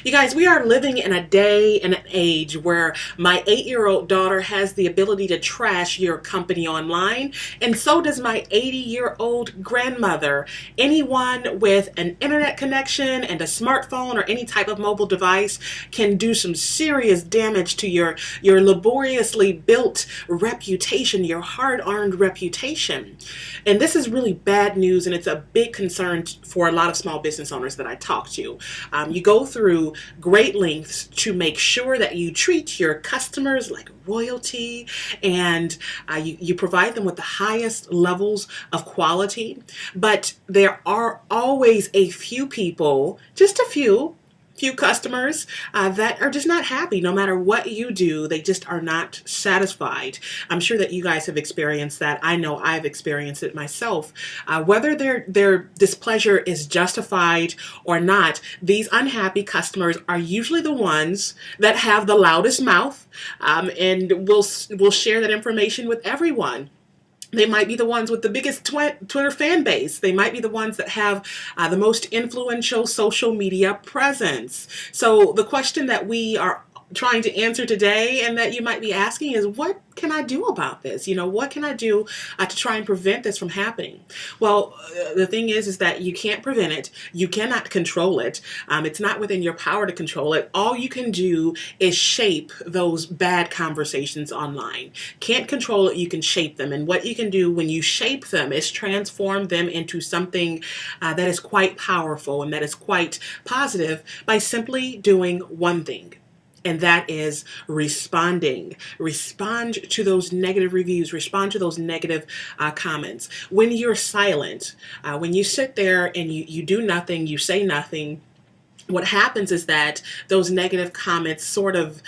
You guys, we are living in a day and an age where my 8-year-old daughter has the ability to trash your company online, and so does my 80-year-old grandmother. Anyone with an internet connection and a smartphone or any type of mobile device can do some serious damage to your laboriously built reputation, your hard-earned reputation. And this is really bad news, and it's a big concern for a lot of small business owners that I talk to. You go through great lengths to make sure that you treat your customers like royalty, and you provide them with the highest levels of quality. But there are always a few people, just a few customers that are just not happy. No matter what you do, they just are not satisfied. I'm sure that you guys have experienced that. I know I've experienced it myself. Whether their displeasure is justified or not, these unhappy customers are usually the ones that have the loudest mouth, and will share that information with everyone. They might be the ones with the biggest Twitter fan base. They might be the ones that have the most influential social media presence. So the question that we are trying to answer today, and that you might be asking, is what can I do about this? What can I do to try and prevent this from happening? Well, the thing is that you can't prevent it. You cannot control it. It's not within your power to control it. All you can do is shape those bad conversations online. Can't control it, you can shape them. And what you can do when you shape them is transform them into something that is quite powerful and that is quite positive by simply doing one thing. And that is responding. Respond to those negative reviews. Respond to those negative comments. When you're silent, when you sit there and you do nothing, you say nothing, what happens is that those negative comments sort of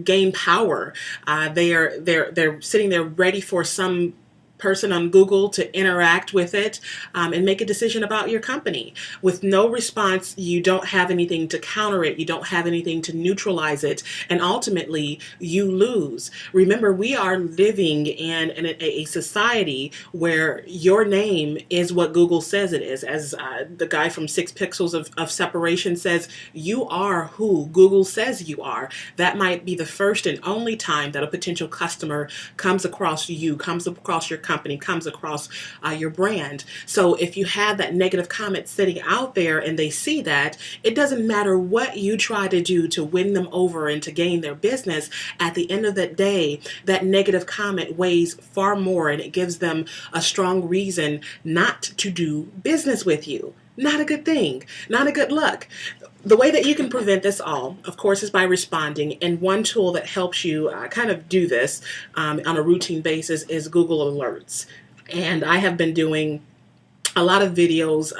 gain power. They're sitting there ready for some person on Google to interact with it and make a decision about your company. With no response, you don't have anything to counter it. You don't have anything to neutralize it. And ultimately, you lose. Remember, we are living in a society where your name is what Google says it is. As the guy from 6 Pixels of Separation says, you are who Google says you are. That might be the first and only time that a potential customer comes across you, comes across your company, comes across your brand. So if you have that negative comment sitting out there and they see that, it doesn't matter what you try to do to win them over and to gain their business. At the end of that day, that negative comment weighs far more, and it gives them a strong reason not to do business with you. Not a good thing, not a good look. The way that you can prevent this all, of course, is by responding. And one tool that helps you kind of do this on a routine basis is Google Alerts. And I have been doing a lot of videos,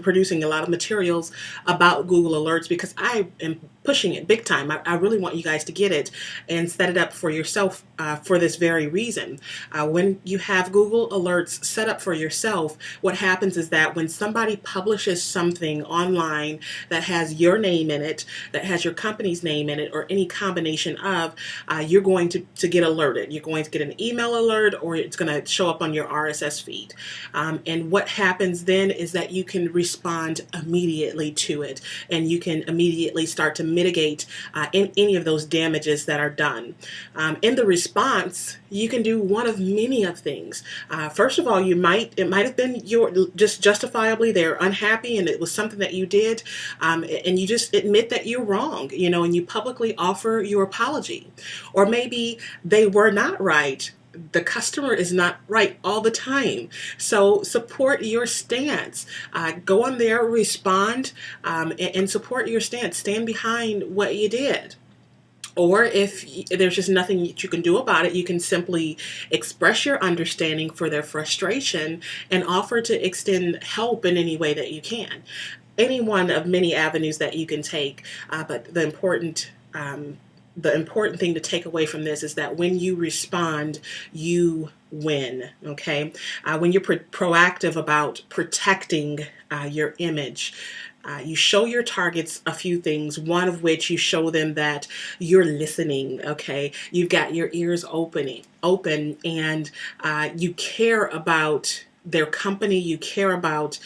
producing a lot of materials about Google Alerts because I am pushing it big time. I really want you guys to get it and set it up for yourself for this very reason. When you have Google Alerts set up for yourself, what happens is that when somebody publishes something online that has your name in it, that has your company's name in it, or any combination of, you're going to get alerted. You're going to get an email alert, or it's going to show up on your RSS feed. And what happens then is that you can respond immediately to it, and you can immediately start to mitigate any of those damages that are done. In the response, you can do one of many of things. First of all, it might have been just justifiably they're unhappy and it was something that you did, and you just admit that you're wrong, and you publicly offer your apology. Or maybe they were not right. The customer is not right all the time. So support your stance. Go on there, respond, and support your stance. Stand behind what you did. Or if there's just nothing that you can do about it, you can simply express your understanding for their frustration and offer to extend help in any way that you can. Any one of many avenues that you can take, but the important thing to take away from this is that when you respond, you win. Okay, when you're proactive about protecting your image, you show your targets a few things, one of which you show them that you're listening, okay? You've got your ears open, and you care about their company, you care about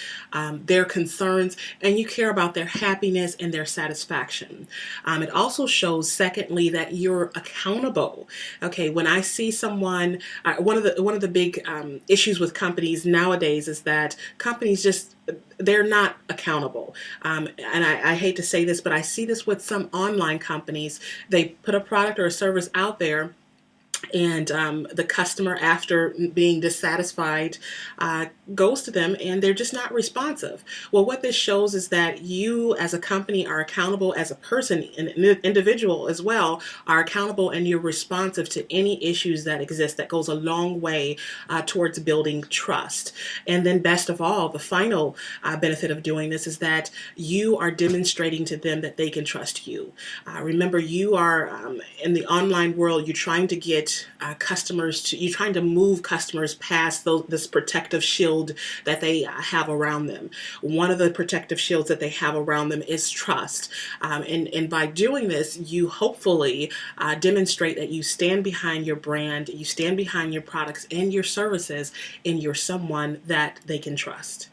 their concerns, and you care about their happiness and their satisfaction. It also shows, secondly, that you're accountable. Okay, when I see someone, one of the big issues with companies nowadays is that companies just they're not accountable. And I hate to say this, but I see this with some online companies. They put a product or a service out there, and the customer, after being dissatisfied, goes to them and they're just not responsive. Well, what this shows is that you as a company are accountable, as a person, an individual as well, are accountable, and you're responsive to any issues that exist. That goes a long way towards building trust. And then best of all, the final benefit of doing this is that you are demonstrating to them that they can trust you. Remember, you are in the online world, you're trying to get you're trying to move customers past this protective shield that they have around them. One of the protective shields that they have around them is trust. And by doing this, you hopefully demonstrate that you stand behind your brand, you stand behind your products and your services, and you're someone that they can trust.